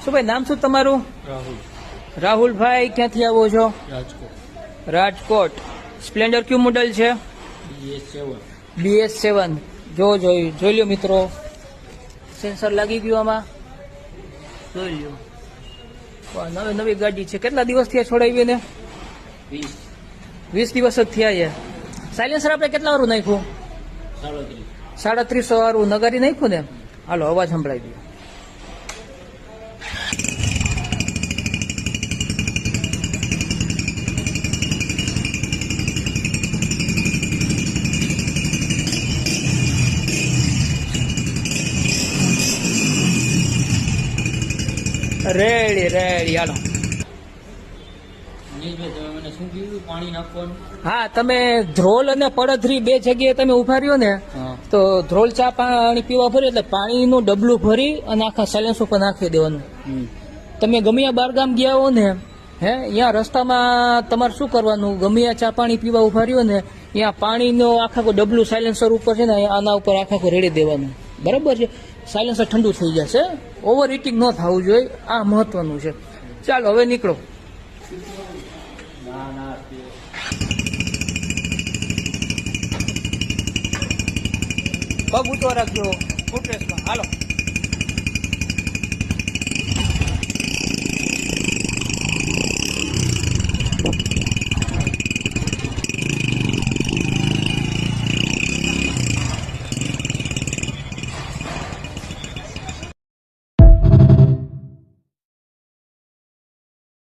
શું ભાઈ નામ શું તમારું? રાહુલ. રાહુલભાઈ ક્યાંથી આવો છો? રાજકોટ. રાજકોટ. સ્પ્લેન્ડર ક્યુ મોડલ છે? BS7. BS7. જોઈ લ્યો મિત્રો, સેન્સર લાગી ગયું આમાં, જોઈ લ્યો. વાહ, નવી ગાડી છે. કેટલા દિવસ થયા છોડાવી ને? 20 દિવસ જ થયા છે. સાયલેન્સર આપણે કેટલા વાળું નાખ્યું? 3700 વાળું નગારી નાખ્યું ને. હાલો અવાજ સંભળાઈ દો. રેડી હાલો. મને શું કીધું પાણી નાખવાનું? હા, તમે ધ્રોલ અને પડધરી બે જગ્યાએ તમે ઉભા રહ્યો ને, તો ધ્રોલ ચા પાણી પીવા ભરી એટલે પાણીનું ડબલું ભરી અને આખા સાયલેન્સ ઉપર નાખી દેવાનું. તમે ગમે બારગામ ગયા હો ને, અહીંયા રસ્તામાં તમારે શું કરવાનું, ગમે ચા પાણી પીવા ઉભા રહ્યો ને, ત્યાં પાણીનો આખા ડબલું સાયલેન્સર ઉપર છે ને, આના ઉપર આખા રેડી દેવાનું. બરાબર છે? સાયલેન્સર ઠંડુ થઈ જશે. ઓવર હીટિંગ ન થવું જોઈએ, આ મહત્વનું છે. ચાલો હવે નીકળો. પગ ઊંચો રાખજો ફૂટરેસમાં. હાલો.